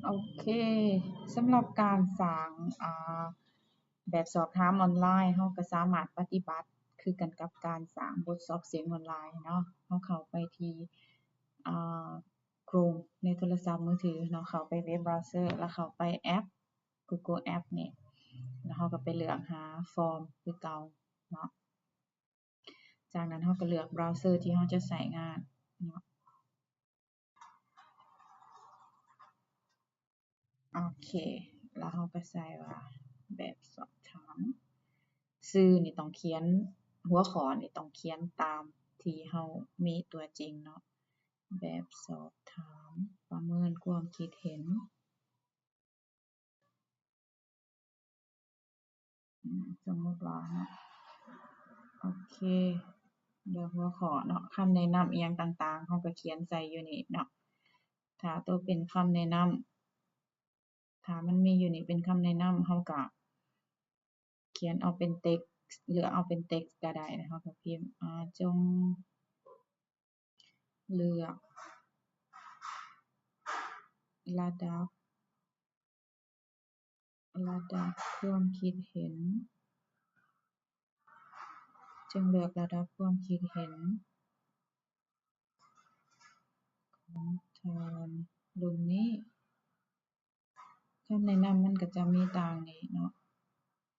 โอเคสำหรับการสร้างแบบสอบถามออนไลน์เราก็สามารถปฏิบัติคือกันกับการสร้างบทสอบเสียงออนไลน์เนาะเราเข้าไปที่อ่า Chrome ในโทรศัพท์มือถือเนาะเข้าไปเว็บเบราว์เซอร์แล้วเข้าไปแอป Google App นี่แล้วเราก็ไปเลือกหาฟอร์มคือเก่าเนาะจากนั้นเราก็เลือกเบราว์เซอร์ที่เราจะใช้งานเนาะโอเคแล้วเราก็ใส่ว่าแบบสอบถามชื่อนี่ต้องเขียนหัวข้อนี่ต้องเขียนตามที่เรามีตัวจริงเนาะแบบสอบถามประเมินความคิดเห็นสมมุติว่าเนาะโอเคเดี๋ยวหัวข้อเนาะคำแนะนำอิหยังต่างๆเราก็เขียนใส่อยู่นี่เนาะถ้าตัวเป็นคำแนะนำถ้ามันมีอยู่นี่เป็นคำแนะนำเราก็เขียนเอาเป็น text หรือเอาเป็น text ก็ได้เราก็พิมพ์จงเลือกระดับความคิดเห็นจงเลือกระดับความคิดเห็นของทานรุ่นนี้คำแนะนำมันก็จะมีตามนี้เนาะ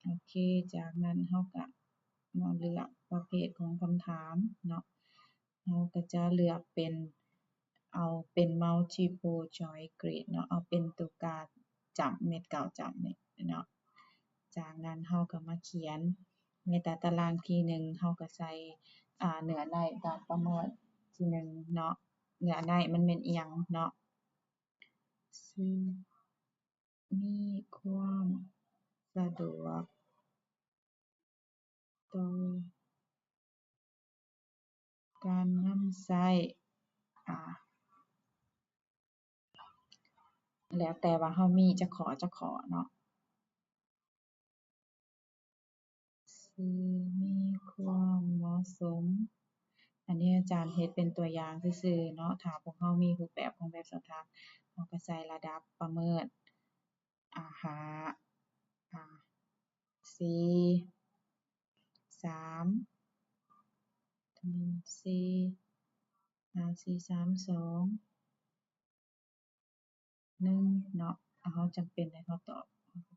โอเคจากนั้นเราก็มาเลือกประเภทของคำถามเนาะเราก็จะเลือกเป็นเอาเป็น multiple choice grade เนาะเอาเป็นตัวการจับเม็ดเก่าจับนี่เนาะจากนั้นเราก็มาเขียนในตารางที่หนึ่งเราก็ใส่เนื้อในการประเมินที่หนึ่งเนาะเนื้อในมันเป็นอิหยังเนาะซึ่งมีความสะดวกต่อการนำใช้อ่าแล้วแต่ว่าเรามีจักข้อเนาะซึ่งมีความเหมาะสมอันนี้อาจารย์เฮ็ดเป็นตัวอย่างซื่อๆเนาะถ้าพวกเรามีรูปแบบของแบบสอบถามเราก็ใส่ระดับประเมิน5 4 3 1 4 5 4 3 2 1เนาะเราจำเป็นให้เราตอบ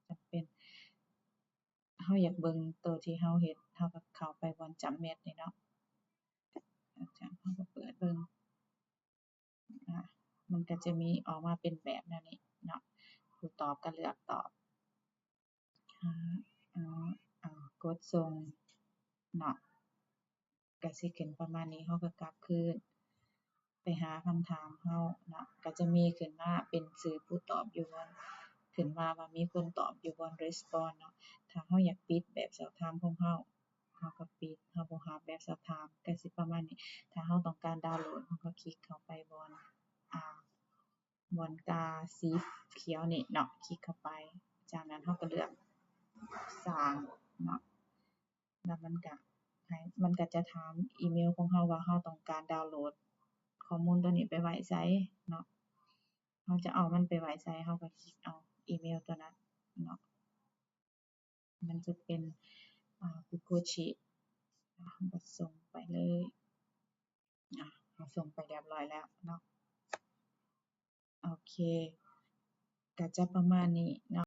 จำเป็นเราอยากเบิ่งตัวที่เราเฮ็ดเราก็เข้าไปบอนจำเม็ดนี่เนาะเราก็เปิดเบิ่งมันก็จะมีออกมาเป็นแบบแนวนี้เนาะผู้ตอบก็เลือกตอบกดส่งเนาะก็สิขึ้นประมาณนี้เราก็กลับคืนไปหาคำถามเราเนาะก็จะมีขึ้นมาเป็นชื่อผู้ตอบอยู่บ่ขึ้นมาว่ามีคนตอบอยู่บ่ response เนาะถ้าเราอยากปิดแบบสอบถามของเราเราก็ปิดเราบ่รับแบบสอบถามก็สิประมาณนี้ถ้าเราต้องการดาวน์โหลดเราก็คลิกเข้าไปอ่าบอนกาสีเขียวนี่เนาะคลิกเข้าไปจากนั้นเราก็เลือกสร้างเนาะแล้วมันก็จะถามอีเมลของเราว่าเราต้องการดาวน์โหลดข้อมูลตัวนี้ไปไว้ไสเนาะเราจะเอามันไปไว้ไสเราก็คลิกเอาอีเมลตัวนั้นเนาะมันจะเป็นGoogle Sheet เราก็ส่งไปเลยเราส่งไปเรียบร้อยแล้วเนาะโอเคก็จะประมาณนี้เนาะ